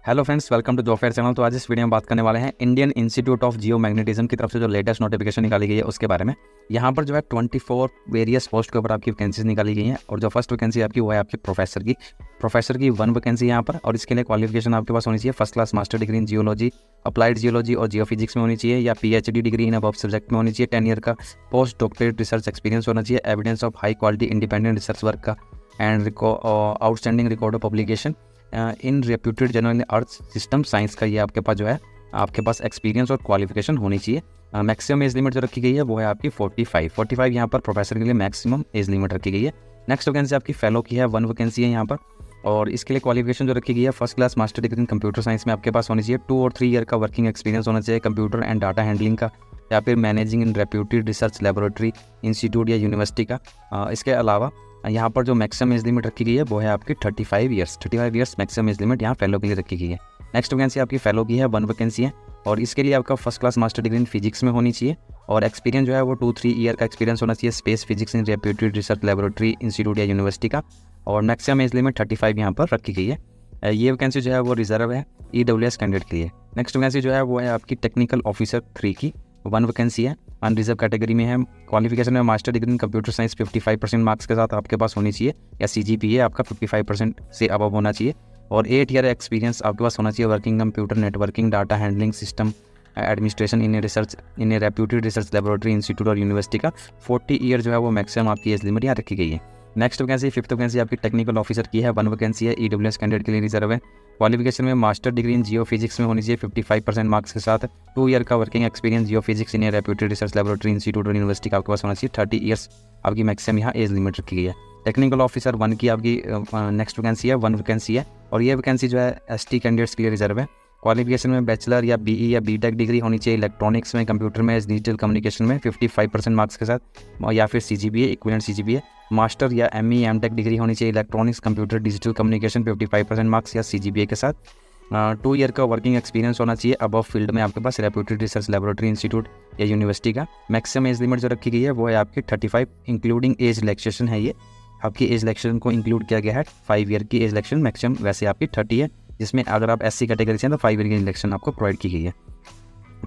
Hello friends, welcome to job fair channel. तो आज इस वीडियो में बात करने वाले हैं Indian Institute of Geomagnetism की तरफ से जो लेटेस्ट नोटिफिकेशन निकाली गई है उसके बारे में। यहाँ पर जो है 24 वेरियस पोस्ट के ऊपर आपकी वैकेंसीज निकाली गई हैं और जो फर्स्ट वैकेंसी आपकी वो है आपकी प्रोफेसर की 1 वैकेंसी यहाँ पर। और इसके लिए क्वालिफिकेशन आपके पास होनी चाहिए first class master degree in geology, applied geology और जियोफिजिक्स में होनी चाहिए, या PhD degree in above subject में होनी चाहिए। 10 ईयर का पोस्ट डॉक्टरेट रिसर्च एक्सपीरियंस होना चाहिए, evidence of high quality independent research work का and outstanding record of publication in reputed journal in earth system science का ये आपके पास जो है आपके पास एक्सपीरियंस और क्वालिफिकेशन होनी चाहिए। मैक्सिमम एज लिमिट जो रखी गई है वो है आपकी 45 यहाँ पर प्रोफेसर के लिए मैक्सिमम एज लिमिट रखी गई है। नेक्स्ट वैकेंसी आपकी फेलो की है, 1 वैकेंसी है यहाँ पर। और इसके लिए क्वालिफिकेशन जो रखी गई है first class master degree in computer science में आपके पास होनी चाहिए। 2 और 3 ईयर का वर्किंग एक्सपीरियंस होना चाहिए कंप्यूटर एंड डाटा हैंडलिंग का, या फिर मैनेजिंग इन रेप्यूटेड रिसर्च लेबोरेटरी इंस्टीट्यूट या यूनिवर्सिटी का। इसके अलावा यहाँ पर जो मैक्सिमम एज लिमिट रखी गई है वो है आपकी 35 ईयर्स मैक्सिमम एज लिमिट यहाँ फेलो के लिए रखी गई है। नेक्स्ट वैकेंसी आपकी फेलो की है, 1 वैकेंसी है और इसके लिए आपका first class master degree in physics में होनी चाहिए और एक्सपीरियंस जो है वो 2-3 ईयर का एक्सपीरियंस होना चाहिए space physics in reputed research laboratory institute या यूनिवर्सिटी का। और मैक्सिमम एज लिमिट 35 यहाँ पर रखी गई है। ये वैकेंसी जो है वो रिजर्व है EWS कैंडिडेट के लिए। नेक्स्ट वैकेंसी जो है वो है आपकी टेक्निकल ऑफिसर 3 की 1 वैकेंसी है, अनरिजर्व कैटेगरी में है। क्वालिफिकेशन में master degree in computer science 55% marks के साथ आपके पास होनी चाहिए, या CGPA आपका 55% से अबव होना चाहिए और 8 ईयर एक्सपीरियंस आपके पास होना चाहिए working computer networking data handling system administration in reputed research laboratory institute और यूनिवर्सिटी का। 40 ईयर जो है वो मैक्सिमम आपकी एज लिमिट यहाँ रखी गई है। नेक्स्ट वैकेंसी 5th वैकेंसी आपकी टेक्निकल ऑफिसर की है, 1 वैकेंसी है, EWS कैंडिडेट के लिए रिजर्व है। क्वालिफिकेशन में master degree in Jio physics में होनी चाहिए 55% मार्क्स के साथ। 2 ईयर का working experience Jio physics in reputed research laboratory institute और यूनिवर्सिटी का आपके पास होना चाहिए। 30 ईयर्स आपकी मैक्सिमम यहाँ एज लिमिट रखी गई है। टेक्निकल ऑफिसर 1 की आपकी नेक्स्ट वैकेंसी है, 1 वैकेंसी है और ये वैकेंसी जो है ST कैंडिडेट्स के लिए रिजर्व है। क्वालिफिकेशन में बैचलर या BE या BTech डिग्री होनी चाहिए इलेक्ट्रॉनिक्स में, कंप्यूटर में, डिजिटल कम्युनिकेशन में 55% मार्क्स के साथ, या फिर CGPA इक्विवेलेंट CGPA। मास्टर या ME MTech डिग्री होनी चाहिए electronics computer digital communication 55% marks या CGPA के साथ। 2 ईयर का वर्किंग एक्सपीरियंस होना चाहिए अबव फील्ड में आपके पास रेप्यूटेड रिसर्च लेबोरेटरी इंस्टीट्यूट या यूनिवर्सिटी का। मैक्सिमम एज लिमिट जो रखी गई है वो है आपकी 35 इंक्लूडिंग एज रिलैक्सेशन है। ये आपकी एज रिलैक्सेशन को इंक्लूड किया गया है। 5 ईयर की एज रिलैक्सेशन मैक्सिमम वैसे आपकी 30 है, जिसमें अगर आप SC कैटेगरी से हैं तो 5 ईयर की रिलैक्सेशन आपको प्रोवाइड की गई है।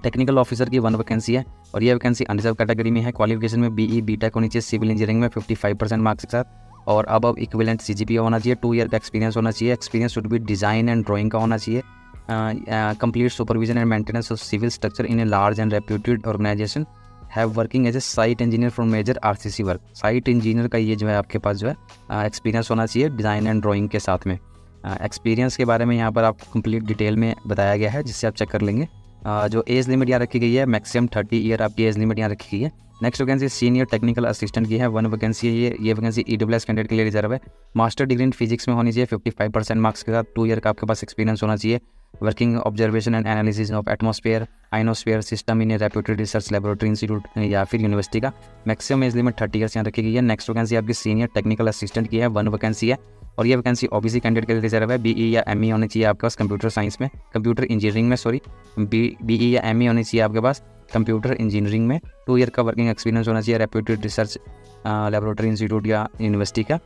टेक्निकल ऑफिसर की 1 वैकेंसी है और ये वैकेंसी अनरिजर्व कैटेगरी में है। क्वालिफिकेशन में BE BTech होनी चाहिए सिविल इंजीनियरिंग में 55% मार्क्स के साथ और अबव इक्विवेलेंट CGPA होना चाहिए। 2 ईयर का एक्सपीरियंस होना चाहिए। Experience should be design and drawing का होना चाहिए। Complete supervision and maintenance of civil structure in a large and reputed organisation, have working as a site engineer for major RCC work. Site engineer का ये जो है आपके पास जो है एक्सपीरियंस होना चाहिए डिज़ाइन एंड ड्राइंग के साथ में। एक्सपीरियंस के बारे में यहाँ पर आपको कंप्लीट डिटेल में बताया गया है, जिससे आप चेक कर लेंगे। जो एज लिमिट यहाँ रखी गई है मैक्सिमम 30 ईयर आपकी एज लिमिट यहाँ रखी गई है। Next vacancy senior technical assistant की है, 1 वैकेंसी है। ये वैकेंसी EWS कैंडिडेट के लिए रिजर्व है। मास्टर डिग्री इन फिजिक्स में होनी चाहिए 55% मार्क्स के साथ। 2 ईयर का आपके पास एक्सपीरियंस होना चाहिए working observation and analysis of atmosphere ionosphere system in reputed research laboratory institute या फिर यूनिवर्सिटी का। मैक्सिमम एज लिमिट 30 ईयर्स यहाँ रखी गई है। नेक्स्ट वैकेंसी आपकी सीनियर टेक्निकल असिस्टेंट की है, 1 वैकेंसी है और ये वैकेंसी OBC कैंडिडेट के लिए रिजर्व है। BE या ME होनी चाहिए आपके पास कंप्यूटर साइंस में, कंप्यूटर इंजीनियरिंग में BE या ME होनी चाहिए आपके पास कंप्यूटर इंजीनियरिंग में। 2 ईयर का वर्किंग एक्सपीरियंस होना चाहिए रेप्यूटेड रिसर्च लेबोरेटरी इंस्टीट्यूट या यूनिवर्सिटी का।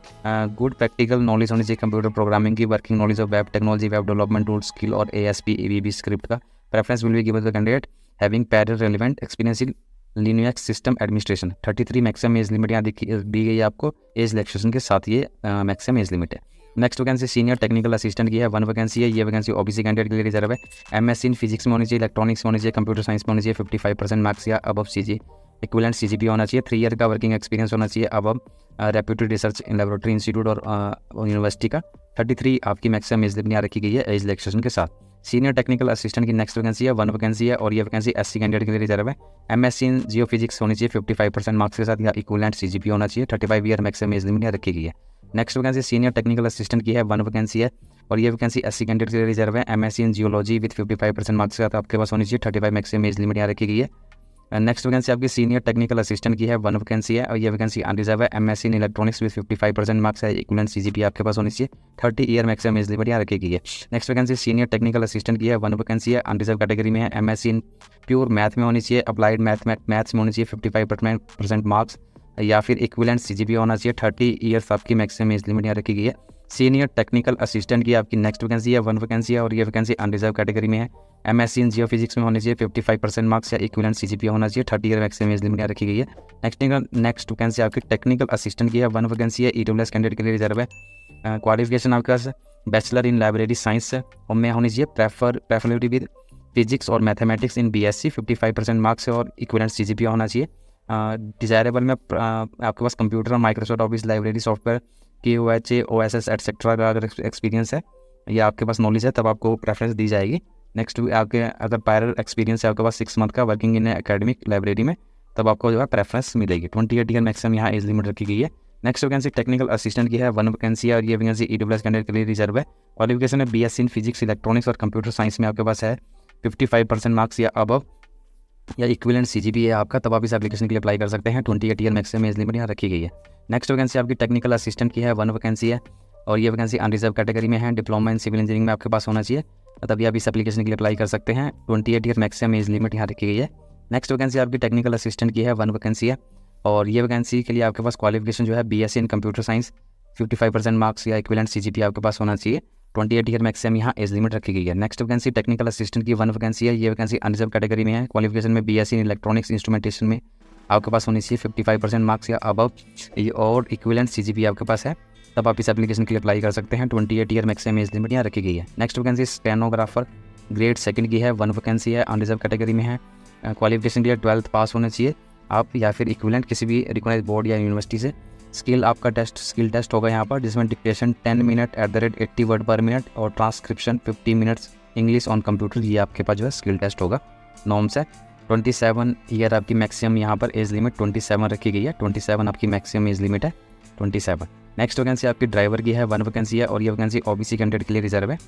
गुड प्रैक्टिकल नॉलेज होनी चाहिए कंप्यूटर प्रोग्रामिंग की, working knowledge of web technology, web development tool skill और ASP ABB स्क्रिप्ट का। Preference will be given to candidate having parallel relevant experience in Linux system administration. 33 maximum age limit यहाँ दी गई है आपको age relaxation के साथ, ये मैक्सिमम एज लिमिट है। Next vacancy senior technical assistant की है, 1 वैकेंसी है। ये वैकेंसी OBC कैंडिडेट के लिए रिजर्व है। MSc इन फिजिक्स में होनी चाहिए, इलेक्ट्रॉनिक्स में होनी चाहिए, कंप्यूटर साइंस में होनी चाहिए 55% मार्क्स या अबव इक्विवेलेंट CGPA होना चाहिए। 3 ईयर का वर्किंग एक्सपीरियंस होना चाहिए above reputed research in laboratory institute और यूनिवर्सिटी का। 33 आपकी मैक्सिमम एज लिमिट यहाँ रखी गई है एज रिलैक्सेशन के साथ। सीनियर टेक्निकल असिस्टेंट की नेक्स्ट वैकेंसी है, 1 वैकेंसी है और ये वैकेंसी SC कैंडिडेट के लिए रिजर्व है। MSc इन जियो फिजिक्स होनी चाहिए 55% मार्क्स के साथ या इक्विवेलेंट CGPA होना चाहिए। 35 ईयर मैक्सिमम एज लिमिट यहाँ रखी गई है। Next vacancy senior technical assistant की है, 1 वैकेंसी है और ये वैकेंसी SC कैंडिडेट के लिए रिजर्व है। MSc in geology with 55% marks के साथ आपके पास होनी चाहिए। 35 मैक्सिमम एज लिमिट यहाँ रखी गई है। नेक्स्ट वैकेंसी आपकी सीनियर टेक्निकल असिस्टेंट की है, 1 वैकेंसी है और ये वैकेंसी अनरिजर्व है। MSc in electronics with 55% marks है, इक्विवेलेंट CGPA आपके पास होनी चाहिए। 30 ईयर मैक्सिमम एज लिमिट यहाँ रखी गई है। Next vacancy senior technical assistant की है, 1 वैकेंसी है, अनरिजर्व कैटेगरी में है। MSc इन प्योर मैथ में होनी चाहिए, अप्लाइड मैथ्स में होनी चाहिए 55% मार्क्स या फिर इक्विवेलेंट CGPA होना चाहिए। 30 ईयर्स आपकी मैक्सिमम एज लिमिट यहाँ रखी गई है। सीनियर टेक्निकल असिस्टेंट की आपकी नेक्स्ट वैकेंसी है, 1 वैकेंसी है और ये वैकेंसी अनरिजर्व कैटेगरी में है। MSc इन जियो फिजिक्स में होनी चाहिए, 55% मार्क्स या इक्विवेलेंट CGPA होना चाहिए, 30 ईयर मैक्सिमम एज लिमिट रखी गई है। नेक्स्ट वैकेंसी आपकी टेक्निकल असिस्टेंट की है, 1 वैकेंसी है, EWS कैंडिडेट के लिए रिजर्व है। क्वालिफिकेशन आपके पास बैचलर इन लाइब्रेरी साइंस और में होनी चाहिए, प्रेफरेबली विद फिजिक्स और मैथमेटिक्स इन BSc, 55% मार्क्स है और इक्विवेलेंट CGPA होना चाहिए। डिज़ायरेबल में आपके पास कंप्यूटर और Microsoft office library software QHA OSS etcetera का अगर एक्सपीरियंस है या आपके पास नॉलेज है तब आपको प्रेफरेंस दी जाएगी। नेक्स्ट आपके अगर पैरल एक्सपीरियंस है आपके पास 6 मंथ का वर्किंग इन एकेडमिक लाइब्रेरी में तब आपको जो है प्रेफरेंस मिलेगी। 28 ईयर मैक्सिमम यहाँ एज लिमिट रखी गई है। नेक्स्ट वैकेंसी टेक्निकल असिस्टेंट की है, 1 वैकेंसी है और ये वैकेंसी EWS कैंडिडेट के लिए रिजर्व है। क्वालिफिकेशन है BSc इन फिजिक्स इलेक्ट्रॉनिक्स और कंप्यूटर साइंस में आपके पास है 55% मार्क्स या अबव या इक्विवेलेंट CGPA है आपका, तब आप इस एप्लीकेशन के लिए अप्लाई कर सकते हैं। 28 ईयर मैक्सिमम एज लिमिट यहाँ रखी गई है। नेक्स्ट वैकेंसी आपकी टेक्निकल असिस्टेंट की है, 1 वैकेंसी है और ये वैकेंसी अनरिजर्व कैटेगरी में है। डिप्लोमा इन सिविल इंजीनियरिंग में आपके पास होना चाहिए, तभी आप इस एप्लीकेशन के लिए अप्लाई कर सकते हैं। 28 ईयर मैक्सिमम एज लिमिट यहाँ रखी गई है। नेक्स्ट वैकेंसी आपकी टेक्निकल असिस्टेंट की है, 1 वैकेंसी है और ये वैकेंसी के लिए आपके पास क्वालिफिकेशन जो है BSc इन कंप्यूटर साइंस, 55% मार्क्स या इक्विवेलेंट CGPA आपके पास होना चाहिए। 28 ईयर मैक्सिमम यहाँ एज लिमिट रखी गई है। नेक्स्ट वैकेंसी टेक्निकल असिस्टेंट की 1 वैकेंसी है, ये वैकेंसी अनरिजर्व कैटेगरी में है। क्वालिफिकेशन में BSc इन इलेक्ट्रॉनिक्स इंस्ट्रूमेंटेशन में आपके पास होनी चाहिए, 55% मार्क्स या अबव और इक्विवेलेंट CGPA आपके पास है, तब आप इस एप्लीकेशन के लिए अप्लाई कर सकते हैं। 28 ईयर मैक्सिमम एज लिमिट यहाँ रखी गई है। नेक्स्ट वैकेंसी स्टेनोग्राफर ग्रेड 2 की है, 1 वैकेंसी है, अनरिजर्व कैटेगरी में है। क्वालिफिकेशन के लिए 12th पास होना चाहिए आप या फिर इक्विवेलेंट किसी भी रिकॉग्नाइज्ड बोर्ड या यूनिवर्सिटी से। स्किल आपका स्किल टेस्ट होगा यहाँ पर, जिसमें dictation 10 minute @ 80 word per minute और transcription 50 minutes English on computer, ये आपके पास जो है स्किल टेस्ट होगा। नॉर्म्स है 27 ईयर आपकी मैक्सिमम यहाँ पर एज लिमिट 27 रखी गई है। 27 आपकी मैक्सिमम एज लिमिट है, 27। नेक्स्ट वैकेंसी आपकी ड्राइवर की है, 1 वैकेंसी है और ये वैकेंसी OBC कैंडिडेट के लिए रिजर्व है।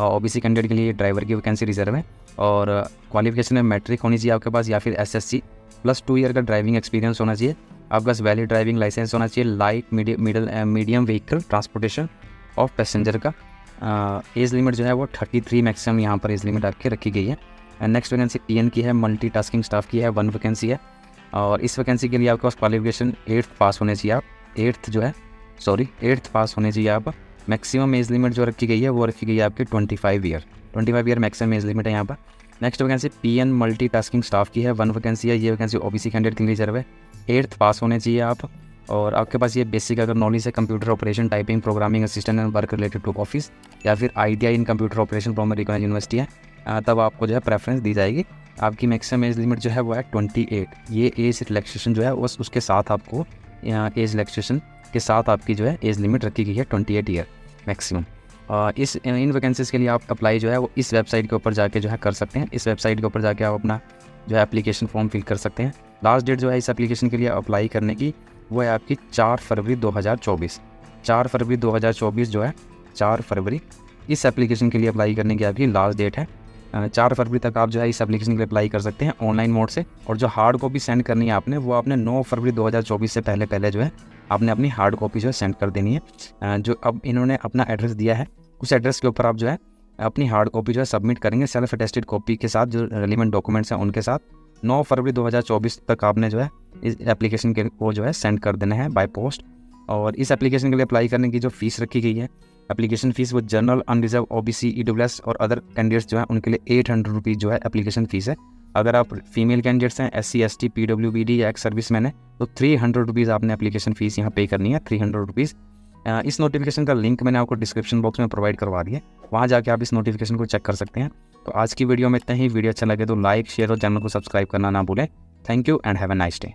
OBC कैंडिडेट के लिए ड्राइवर की वैकेंसी रिजर्व है और क्वालिफिकेशन में मैट्रिक होनी चाहिए आपके पास या फिर SSC + 2 ईयर का ड्राइविंग एक्सपीरियंस होना चाहिए। आपके पास वैलिड ड्राइविंग लाइसेंस होना चाहिए। Light medium vehicle transportation of passenger का एज लिमिट जो है वो 33 मैक्सिमम यहाँ पर एज लिमिट आपकी रखी गई है। नेक्स्ट वैकेंसी PN की है, मल्टीटास्किंग स्टाफ की है, 1 वैकेंसी है और इस वैकेंसी के लिए आपके पास क्वालिफिकेशन 8th पास होने चाहिए आप, 8th पास होने चाहिए आप। मैक्सिमम एज लिमिट जो रखी गई है वो रखी गई है आपकी 25 ईयर मैक्सिमम एज लिमिट है यहाँ पर। Next vacancy PN multitasking staff की है, 1 वैकेंसी है, ये वैकेंसी OBC कैंडिडेट के लिए रिजर्व है। 8th पास होने चाहिए आप और आपके पास ये बेसिक अगर नॉलेज है computer operation, typing, programming, assistant and work related to office या फिर ITI इन computer operation from recognised university है, तब आपको जो है प्रेफरेंस दी जाएगी। आपकी मैक्सिमम एज लिमिट जो है वो है 28। ये एज रिलैक्सेशन जो है उसके साथ आपको एज रिलैक्सेशन के साथ आपकी जो है एज लिमिट रखी गई है 28 ईयर मैक्सिमम। इन वैकेंसीज़ के लिए आप अप्लाई जो है वो इस वेबसाइट के ऊपर जाके जो है कर सकते हैं। इस वेबसाइट के ऊपर जाके आप अपना जो है एप्लीकेशन फॉर्म फिल कर सकते हैं। लास्ट डेट जो है इस एप्लीकेशन के लिए अप्लाई करने की वो है आपकी 4 फरवरी 2024। 4 फरवरी 2024 जो है 4 फरवरी इस एप्लीकेशन के लिए अप्लाई करने की आपकी लास्ट डेट है। 4 फरवरी तक आप जो है इस एप्लीकेशन के लिए अप्लाई कर सकते हैं ऑनलाइन मोड से। और जो हार्ड कॉपी सेंड करनी है आपने वो आपने 9 फरवरी 2024 से पहले जो है आपने अपनी हार्ड कॉपी जो है सेंड कर देनी है। जो अब इन्होंने अपना एड्रेस दिया है उस एड्रेस के ऊपर आप जो है अपनी हार्ड कॉपी जो है सबमिट करेंगे सेल्फ अटेस्टेड कॉपी के साथ, जो रेलिवेंट डॉक्यूमेंट्स हैं उनके साथ। 9 फरवरी 2024 तक आपने जो है इस एप्लीकेशन के को जो है सेंड कर देना है बाय पोस्ट। और इस एप्लीकेशन के लिए अप्लाई करने की जो फीस रखी गई है, एप्लीकेशन फ़ीस वो जनरल, अनरिजर्व, OBC, EWS और अदर कैंडिडेट्स जो है उनके लिए 800 रुपीज़ जो है एप्लीकेशन फ़ीस है। अगर आप फीमेल कैंडिडेट्स हैं, SC, ST, PWBD या एक्स सर्विस मैन है तो 300 रुपीज़ आपने एप्लीकेशन फ़ीस यहाँ पे करनी है, 300 रुपीज़। इस नोटिफिकेशन का लिंक मैंने आपको डिस्क्रिप्शन बॉक्स में प्रोवाइड करवा दिया, वहाँ जाके आप इस नोटिफिकेशन को चेक कर सकते हैं। तो आज की वीडियो में इतना ही। वीडियो अच्छा लगे तो लाइक, शेयर और चैनल को सब्सक्राइब करना ना भूलें। Thank you and have a nice day.